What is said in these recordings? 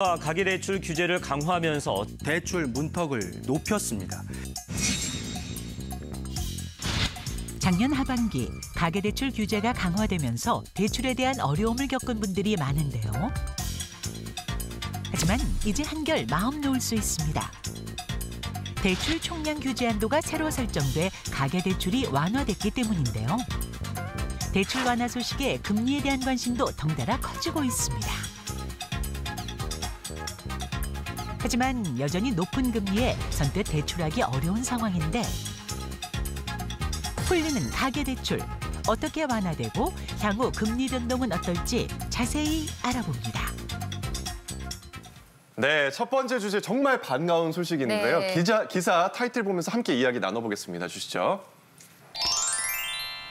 가계대출 규제를 강화하면서 대출 문턱을 높였습니다. 작년 하반기 가계대출 규제가 강화되면서 대출에 대한 어려움을 겪은 분들이 많은데요. 하지만 이제 한결 마음 놓을 수 있습니다. 대출 총량 규제 한도가 새로 설정돼 가계대출이 완화됐기 때문인데요. 대출 완화 소식에 금리에 대한 관심도 덩달아 커지고 있습니다. 하지만 여전히 높은 금리에 선뜻 대출하기 어려운 상황인데 풀리는 가계대출 어떻게 완화되고 향후 금리 변동은 어떨지 자세히 알아봅니다. 네, 첫 번째 주제 정말 반가운 소식이 있는데요. 네. 기사 타이틀 보면서 함께 이야기 나눠보겠습니다. 주시죠.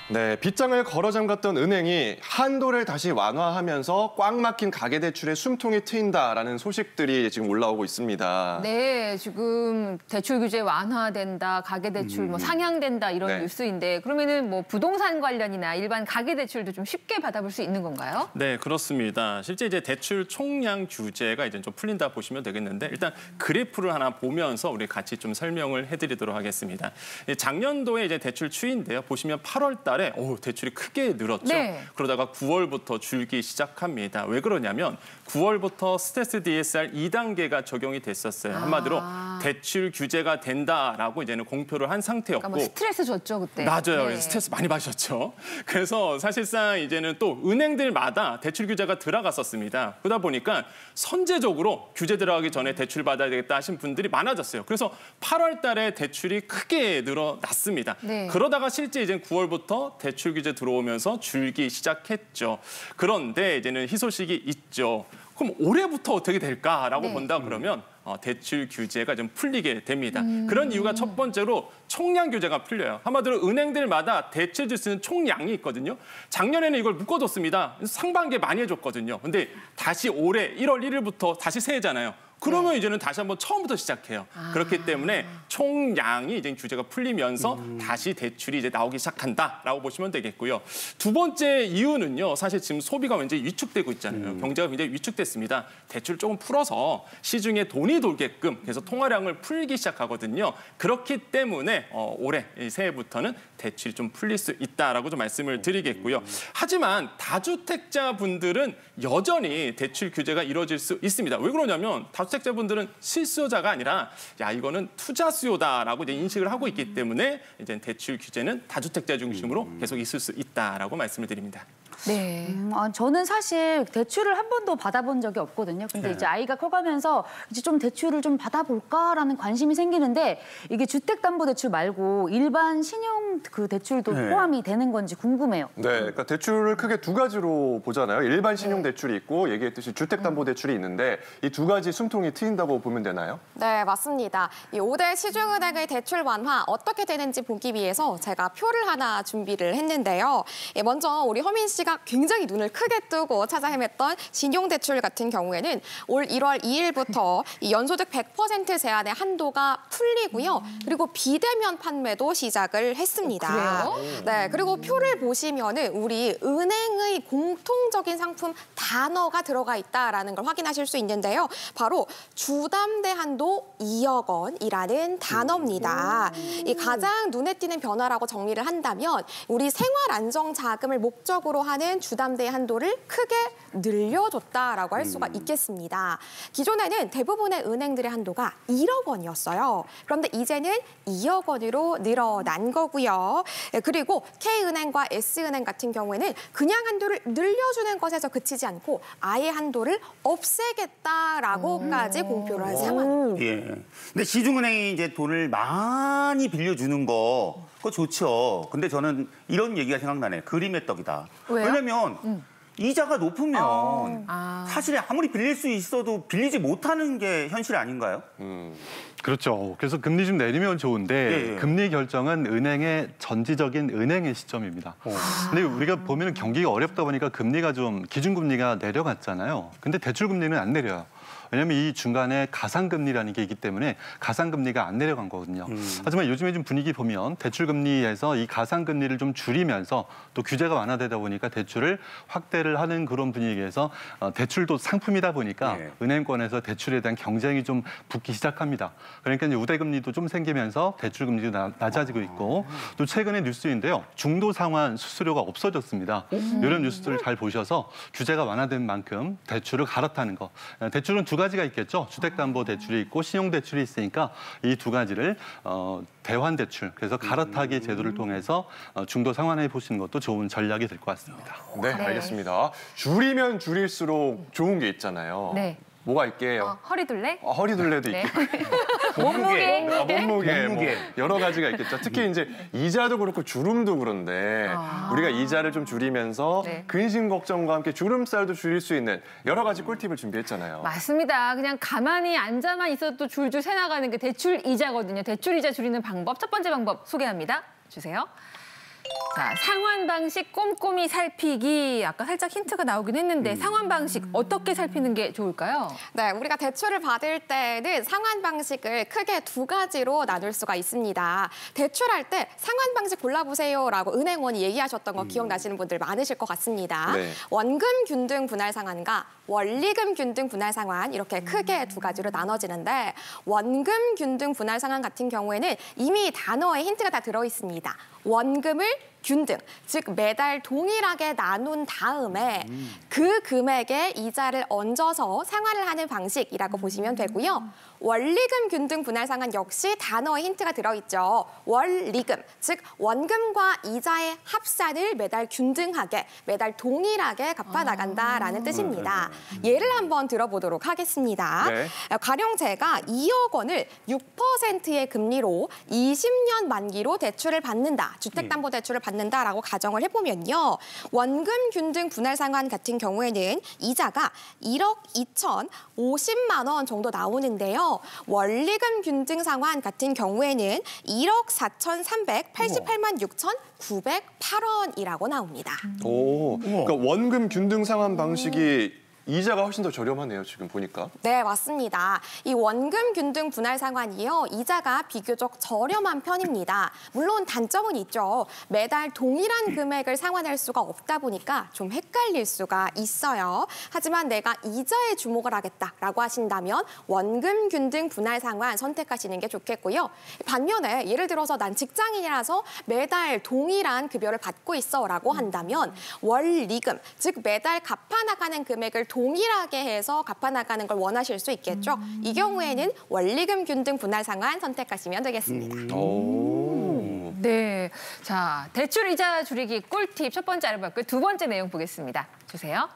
네, 빗장을 걸어 잠갔던 은행이 한도를 다시 완화하면서 꽉 막힌 가계대출에 숨통이 트인다라는 소식들이 지금 올라오고 있습니다. 네, 지금 대출 규제 완화된다, 가계대출 뭐 상향된다 이런 네. 뉴스인데 그러면은 뭐 부동산 관련이나 일반 가계대출도 좀 쉽게 받아볼 수 있는 건가요? 네, 그렇습니다. 실제 이제 대출 총량 규제가 이제 좀 풀린다 보시면 되겠는데 일단 그래프를 하나 보면서 우리 같이 좀 설명을 해드리도록 하겠습니다. 작년도에 이제 대출 추이인데요. 보시면 8월달 대출이 크게 늘었죠. 네. 그러다가 9월부터 줄기 시작합니다. 왜 그러냐면 9월부터 스트레스 DSR 2단계가 적용이 됐었어요. 한마디로 대출 규제가 된다라고 이제는 공표를 한 상태였고. 그러니까 뭐 스트레스 줬죠 그때. 맞아요. 네. 스트레스 많이 받으셨죠. 그래서 사실상 이제는 또 은행들마다 대출 규제가 들어갔었습니다. 그러다 보니까 선제적으로 규제 들어가기 전에 대출 받아야 되겠다 하신 분들이 많아졌어요. 그래서 8월 달에 대출이 크게 늘어났습니다. 네. 그러다가 실제 이제 9월부터 대출 규제 들어오면서 줄기 시작했죠. 그런데 이제는 희소식이 있죠. 그럼 올해부터 어떻게 될까라고 네. 본다 그러면 대출 규제가 좀 풀리게 됩니다. 그런 이유가 첫 번째로 총량 규제가 풀려요. 한마디로 은행들마다 대출해 줄 수 있는 총량이 있거든요. 작년에는 이걸 묶어줬습니다. 상반기에 많이 해줬거든요. 근데 다시 올해 1월 1일부터 다시 세잖아요. 그러면 이제는 다시 한번 처음부터 시작해요. 그렇기 때문에 총량이 이제 규제가 풀리면서 다시 대출이 이제 나오기 시작한다라고 보시면 되겠고요. 두 번째 이유는요. 사실 지금 소비가 굉장히 위축되고 있잖아요. 경제가 굉장히 위축됐습니다. 대출 조금 풀어서 시중에 돈이 돌게끔 그래서 통화량을 풀기 시작하거든요. 그렇기 때문에 올해 새해부터는 대출이 좀 풀릴 수 있다라고 좀 말씀을 드리겠고요. 하지만 다주택자분들은 여전히 대출 규제가 이루어질 수 있습니다. 왜 그러냐면 다주택자분들은 실수요자가 아니라 이거는 투자 수요다라고 이제 인식을 하고 있기 때문에 이제 대출 규제는 다주택자 중심으로 계속 있을 수 있다라고 말씀을 드립니다. 네. 저는 사실 대출을 한 번도 받아본 적이 없거든요. 근데 이제 아이가 커가면서 이제 좀 대출을 좀 받아볼까라는 관심이 생기는데 이게 주택담보대출 말고 일반 신용 그 대출도 포함이 되는 건지 궁금해요. 네, 그러니까 대출을 크게 두 가지로 보잖아요. 일반 신용 대출이 있고 얘기했듯이 주택담보대출이 있는데 이 두 가지 숨통이 트인다고 보면 되나요? 네, 맞습니다. 이 5대 시중은행의 대출 완화 어떻게 되는지 보기 위해서 제가 표를 하나 준비를 했는데요. 먼저 우리 허민 씨가 굉장히 눈을 크게 뜨고 찾아 헤맸던 신용대출 같은 경우에는 올 1월 2일부터 이 연소득 100% 제한의 한도가 풀리고요. 그리고 비대면 판매도 시작을 했습니다. 그래요? 네, 그리고 표를 보시면은 우리 은행의 공통적인 상품 단어가 들어가 있다라는 걸 확인하실 수 있는데요. 바로 주담대 한도 2억 원이라는 단어입니다. 이 가장 눈에 띄는 변화라고 정리를 한다면 우리 생활 안정 자금을 목적으로 하는 주담대 한도를 크게 늘려줬다라고 할 수가 있겠습니다. 기존에는 대부분의 은행들의 한도가 1억 원이었어요. 그런데 이제는 2억 원으로 늘어난 거고요. 그리고 K은행과 S은행 같은 경우에는 그냥 한도를 늘려주는 것에서 그치지 않고 아예 한도를 없애겠다라고까지 공표를 한 상황입니다. 예. 근데 시중은행이 이제 돈을 많이 빌려주는 거 그거 좋죠. 근데 저는 이런 얘기가 생각나네. 그림의 떡이다. 왜요? 왜냐면 이자가 높으면 사실 아무리 빌릴 수 있어도 빌리지 못하는 게 현실 아닌가요? 그렇죠. 그래서 금리 좀 내리면 좋은데 금리 결정은 은행의 전지적인 은행의 시점입니다. 근데 우리가 보면 경기가 어렵다 보니까 금리가 좀 기준금리가 내려갔잖아요. 근데 대출금리는 안 내려요. 왜냐하면 이 중간에 가상금리라는 게 있기 때문에 가상금리가 안 내려간 거거든요. 하지만 요즘에 좀 분위기 보면 대출금리에서 이 가상금리를 좀 줄이면서 또 규제가 완화되다 보니까 대출을 확대를 하는 그런 분위기에서 대출도 상품이다 보니까 은행권에서 대출에 대한 경쟁이 좀 붙기 시작합니다. 그러니까 이제 우대금리도 좀 생기면서 대출금리도 낮아지고 있고 또 최근의 뉴스인데요. 중도 상환 수수료가 없어졌습니다. 이런 뉴스들을 잘 보셔서 규제가 완화된 만큼 대출을 갈아타는 거. 대출은 두 가지가 있겠죠. 주택담보대출이 있고 신용대출이 있으니까 이 두 가지를 대환대출, 그래서 갈아타기 제도를 통해서 중도 상환해 보시는 것도 좋은 전략이 될 것 같습니다. 네, 알겠습니다. 줄이면 줄일수록 좋은 게 있잖아요. 네. 뭐가 있게요? 허리둘레? 허리둘레도 네. 있고. 몸무게. 몸무게. 뭐 여러 가지가 있겠죠. 특히 이제 이자도 그렇고 주름도 그런데 우리가 이자를 좀 줄이면서 근심 걱정과 함께 주름살도 줄일 수 있는 여러 가지 꿀팁을 준비했잖아요. 맞습니다. 그냥 가만히 앉아만 있어도 줄줄 새 나가는 게 대출 이자거든요. 대출 이자 줄이는 방법. 첫 번째 방법 소개합니다. 주세요. 자, 상환 방식 꼼꼼히 살피기. 아까 살짝 힌트가 나오긴 했는데 상환 방식 어떻게 살피는 게 좋을까요? 네, 우리가 대출을 받을 때는 상환 방식을 크게 두 가지로 나눌 수가 있습니다. 대출할 때 상환 방식 골라보세요라고 은행원이 얘기하셨던 거 기억나시는 분들 많으실 것 같습니다. 네. 원금 균등 분할 상환과 원리금 균등 분할 상환 이렇게 크게 두 가지로 나눠지는데 원금 균등 분할 상환 같은 경우에는 이미 단어에 힌트가 다 들어 있습니다. 원금을 균등, 즉 매달 동일하게 나눈 다음에 그 금액에 이자를 얹어서 상환을 하는 방식이라고 보시면 되고요. 원리금 균등 분할 상환 역시 단어에 힌트가 들어있죠. 원리금, 즉 원금과 이자의 합산을 매달 균등하게, 매달 동일하게 갚아나간다라는 뜻입니다. 예를 한번 들어보도록 하겠습니다. 네. 가령 제가 2억 원을 6%의 금리로 20년 만기로 대출을 받는다, 주택담보대출을 받는다라고 가정을 해보면요. 원금 균등 분할 상환 같은 경우에는 이자가 1억 2,050만 원 정도 나오는데요. 원리금 균등 상환 같은 경우에는 1억 4,388만 6,908원이라고 나옵니다. 오, 그러니까 원금 균등 상환 방식이 이자가 훨씬 더 저렴하네요, 지금 보니까. 네, 맞습니다. 이 원금 균등 분할 상환이요. 이자가 비교적 저렴한 편입니다. 물론 단점은 있죠. 매달 동일한 금액을 상환할 수가 없다 보니까 좀 헷갈릴 수가 있어요. 하지만 내가 이자에 주목을 하겠다라고 하신다면 원금 균등 분할 상환 선택하시는 게 좋겠고요. 반면에 예를 들어서 난 직장인이라서 매달 동일한 급여를 받고 있어라고 한다면 원리금, 즉 매달 갚아나가는 금액을 동일하게 해서 갚아나가는 걸 원하실 수 있겠죠. 이 경우에는 원리금 균등 분할 상환 선택하시면 되겠습니다. 네. 자, 대출 이자 줄이기 꿀팁 첫 번째 알아봤고요. 두 번째 내용 보겠습니다. 주세요.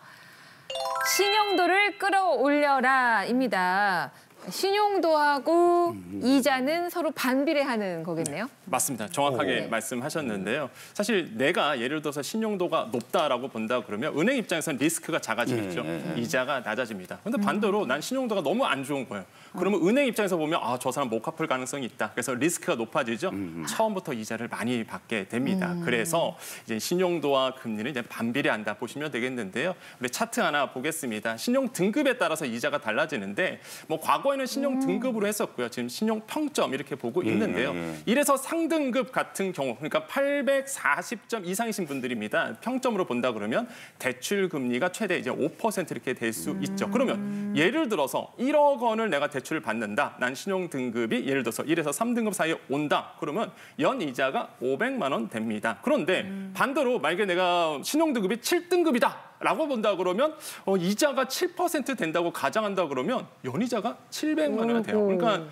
신용도를 끌어올려라입니다. 신용도하고 이자는 서로 반비례하는 거겠네요. 맞습니다. 정확하게 말씀하셨는데요. 사실 내가 예를 들어서 신용도가 높다라고 본다 그러면 은행 입장에서는 리스크가 작아지겠죠. 이자가 낮아집니다. 그런데 반대로 난 신용도가 너무 안 좋은 거예요. 그러면 은행 입장에서 보면 저 사람 못 갚을 가능성이 있다. 그래서 리스크가 높아지죠. 처음부터 이자를 많이 받게 됩니다. 그래서 이제 신용도와 금리는 이제 반비례한다 보시면 되겠는데요. 우리 차트 하나 보겠습니다. 신용 등급에 따라서 이자가 달라지는데 뭐 과거에는 신용 등급으로 했었고요. 지금 신용 평점 이렇게 보고 있는데요. 이래서 상등급 같은 경우, 그러니까 840점 이상이신 분들입니다. 평점으로 본다 그러면 대출 금리가 최대 이제 5% 이렇게 될 수 있죠. 그러면 예를 들어서 1억 원을 내가 대출을 받는다. 난 신용 등급이 예를 들어서 1에서 3등급 사이에 온다. 그러면 연 이자가 500만 원 됩니다. 그런데 반대로 만약에 내가 신용 등급이 7등급이다. 라고 본다 그러면 이자가 7% 된다고 가정한다 그러면 연이자가 700만 원이 돼요. 그러니까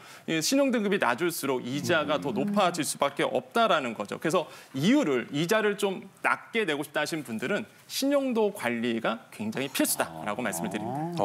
신용 등급이 낮을수록 이자가 더 높아질 수밖에 없다라는 거죠. 그래서 이자를 좀 낮게 내고 싶다 하시는 분들은 신용도 관리가 굉장히 필수다라고 말씀을 드립니다.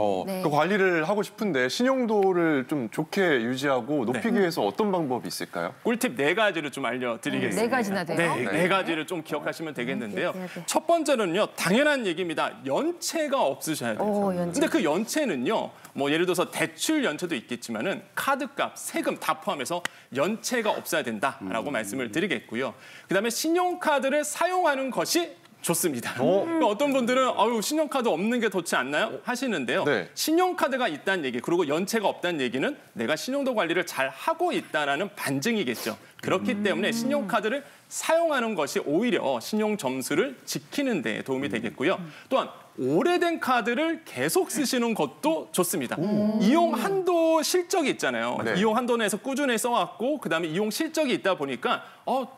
그 관리를 하고 싶은데 신용도를 좀 좋게 유지하고 높이기 위해서 어떤 방법이 있을까요? 꿀팁 4가지를 좀 알려드리겠습니다. 4가지나 돼요? 네, 4가지를 좀 기억하시면 되겠는데요. 첫 번째는요, 당연한 얘기입니다. 연체가 없으셔야 돼요. 근데 그 연체는요, 뭐 예를 들어서 대출 연체도 있겠지만은 카드값, 세금 다 포함해서 연체가 없어야 된다라고 말씀을 드리겠고요. 그다음에 신용카드를 사용하는 것이 좋습니다. 그러니까 어떤 분들은 아유 신용카드 없는 게 좋지 않나요? 하시는데요. 네. 신용카드가 있다는 얘기 그리고 연체가 없다는 얘기는 내가 신용도 관리를 잘 하고 있다는 반증이겠죠. 그렇기 때문에 신용카드를 사용하는 것이 오히려 신용 점수를 지키는 데 도움이 되겠고요. 또한 오래된 카드를 계속 쓰시는 것도 좋습니다. 이용 한도 실적이 있잖아요. 네. 이용 한도 내에서 꾸준히 써왔고 그다음에 이용 실적이 있다 보니까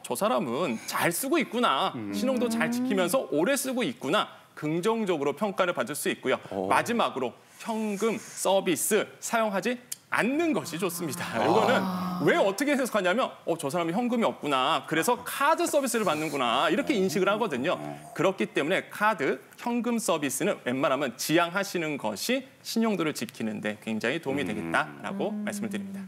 저 사람은 잘 쓰고 있구나. 신용도 잘 지키면서 오래 쓰고 있구나. 긍정적으로 평가를 받을 수 있고요. 마지막으로 현금 서비스 사용하지 않는 것이 좋습니다. 이거는 왜 어떻게 해석하냐면 저 사람이 현금이 없구나. 그래서 카드 서비스를 받는구나. 이렇게 인식을 하거든요. 그렇기 때문에 카드, 현금 서비스는 웬만하면 지양하시는 것이 신용도를 지키는 데 굉장히 도움이 되겠다라고 말씀을 드립니다.